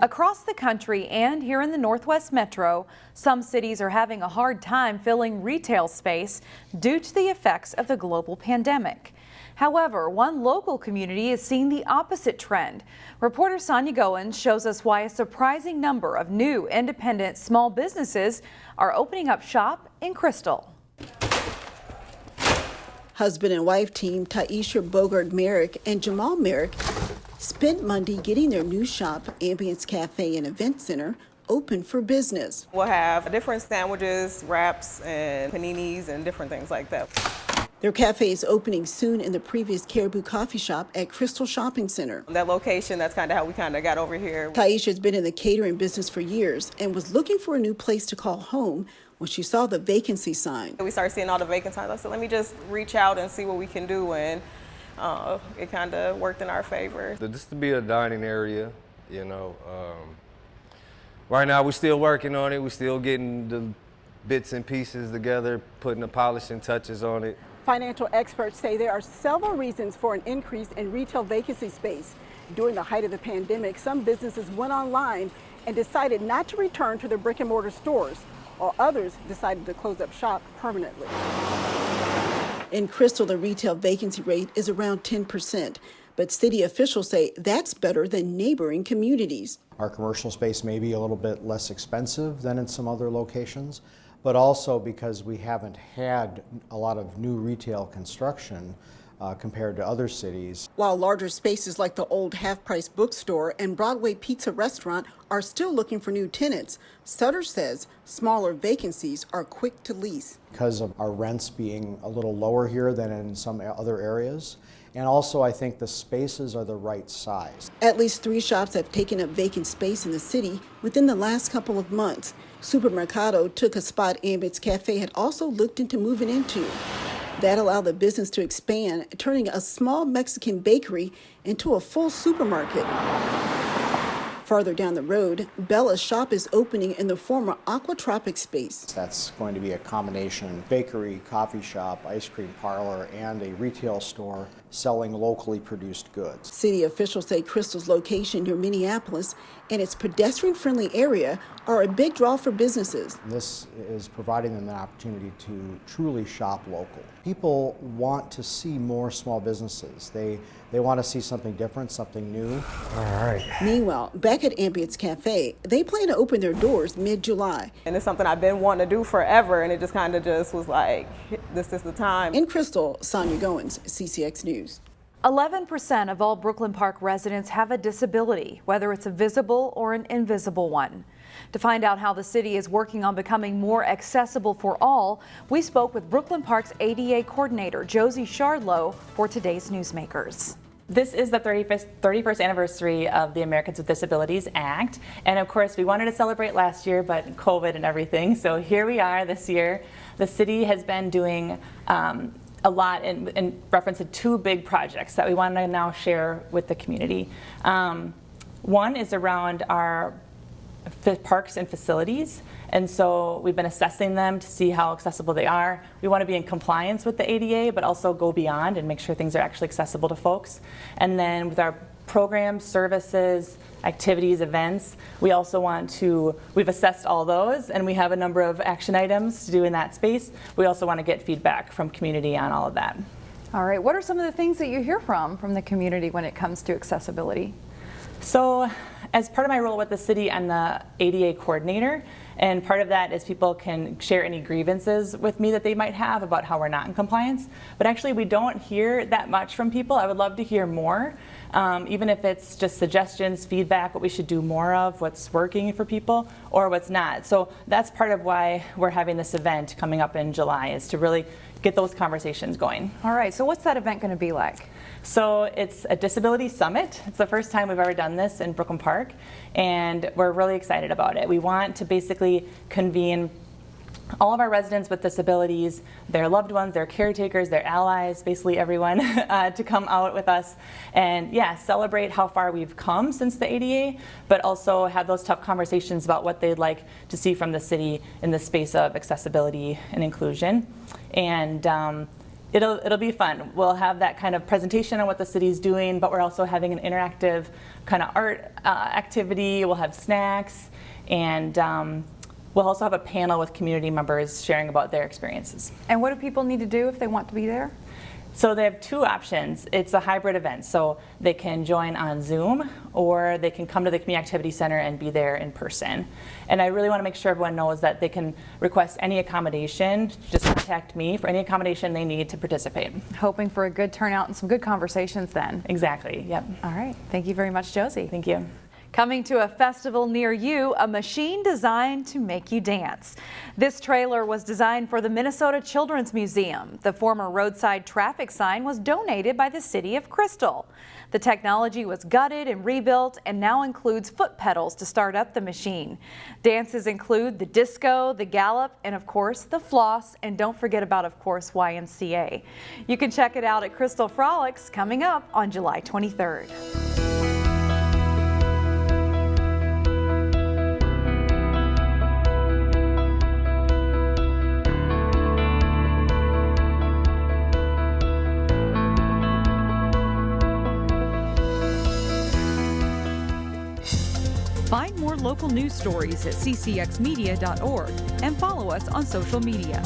Across the country and here in the Northwest Metro, some cities are having a hard time filling retail space due to the effects of the global pandemic. However, one local community is seeing the opposite trend. Reporter Sonia Goins shows us why a surprising number of new independent small businesses are opening up shop in Crystal. Husband and wife team Taisha Bogart-Merrick and Jamal Merrick spent Monday getting their new shop, Ambience Cafe and Event Center, open for business. We'll have different sandwiches, wraps, and paninis, and different things like that. Their cafe is opening soon in the previous Caribou Coffee Shop at Crystal Shopping Center. That location, that's kind of how we got over here. Taisha's been in the catering business for years and was looking for a new place to call home when she saw the vacancy sign. We started seeing all the vacant signs. I said, let me just reach out and see what we can do, and it kind of worked in our favor. This to be a dining area, you know. Right now we're still working on it. We're still getting the bits and pieces together, putting the polishing touches on it. Financial experts say there are several reasons for an increase in retail vacancy space. During the height of the pandemic, some businesses went online and decided not to return to their brick and mortar stores, while others decided to close up shop permanently. In Crystal, the retail vacancy rate is around 10%, but city officials say that's better than neighboring communities. Our commercial space may be a little bit less expensive than in some other locations, but also because we haven't had a lot of new retail construction compared to other cities. While larger spaces like the old half-price bookstore and Broadway Pizza restaurant are still looking for new tenants, Sutter says smaller vacancies are quick to lease. Because of our rents being a little lower here than in some other areas. And also, I think the spaces are the right size. At least 3 shops have taken up vacant space in the city within the last couple of months. Supermercado took a spot Ambience Cafe had also looked into moving into. That allowed the business to expand, turning a small Mexican bakery into a full supermarket. Farther down the road, Bella's shop is opening in the former Aquatropic space. That's going to be a combination bakery, coffee shop, ice cream parlor, and a retail store selling locally produced goods. City officials say Crystal's location near Minneapolis and its pedestrian-friendly area are a big draw for businesses. This is providing them an opportunity to truly shop local. People want to see more small businesses. They want to see something different, something new. All right. Meanwhile, back at Ambience Cafe, they plan to open their doors mid-July. And it's something I've been wanting to do forever, and it just kind of just was like, this is the time. In Crystal, Sonia Goins, CCX News. 11% of all Brooklyn Park residents have a disability, whether it's a visible or an invisible one. To find out how the city is working on becoming more accessible for all, we spoke with Brooklyn Park's ADA coordinator, Josie Shardlow, for today's Newsmakers. This is the 31st anniversary of the Americans with Disabilities Act. And of course, we wanted to celebrate last year, but COVID and everything. So here we are this year. The city has been doing a lot in reference to 2 big projects that we want to now share with the community. One is around our parks and facilities, and so we've been assessing them to see how accessible they are. We want to be in compliance with the ADA, but also go beyond and make sure things are actually accessible to folks. And then with our programs, services, activities, events, we also we've assessed all those, and we have a number of action items to do in that space. We also want to get feedback from community on all of that. All right, what are some of the things that you hear from the community when it comes to accessibility? So, as part of my role with the city, I'm the ADA coordinator, and part of that is people can share any grievances with me that they might have about how we're not in compliance. But actually, we don't hear that much from people. I would love to hear more, even if it's just suggestions, feedback, what we should do more of, what's working for people, or what's not. So that's part of why we're having this event coming up in July, is to really get those conversations going. All right, so what's that event going to be like? So it's a disability summit. It's the first time we've ever done this in Brooklyn Park, and we're really excited about it. We want to basically convene all of our residents with disabilities, their loved ones, their caretakers, their allies, basically everyone, to come out with us and celebrate how far we've come since the ADA, but also have those tough conversations about what they'd like to see from the city in the space of accessibility and inclusion. And It'll be fun. We'll have that kind of presentation on what the city's doing, but we're also having an interactive kind of art activity. We'll have snacks, and we'll also have a panel with community members sharing about their experiences. And what do people need to do if they want to be there? So they have two options. It's a hybrid event, so they can join on Zoom or they can come to the Community Activity Center and be there in person. And I really want to make sure everyone knows that they can request any accommodation. Just contact me for any accommodation they need to participate. Hoping for a good turnout and some good conversations then. Exactly, yep. All right. Thank you very much, Josie. Thank you. Coming to a festival near you, a machine designed to make you dance. This trailer was designed for the Minnesota Children's Museum. The former roadside traffic sign was donated by the city of Crystal. The technology was gutted and rebuilt and now includes foot pedals to start up the machine. Dances include the disco, the gallop, and of course the floss, and don't forget about, of course, YMCA. You can check it out at Crystal Frolix coming up on July 23rd. Find more local news stories at ccxmedia.org and follow us on social media.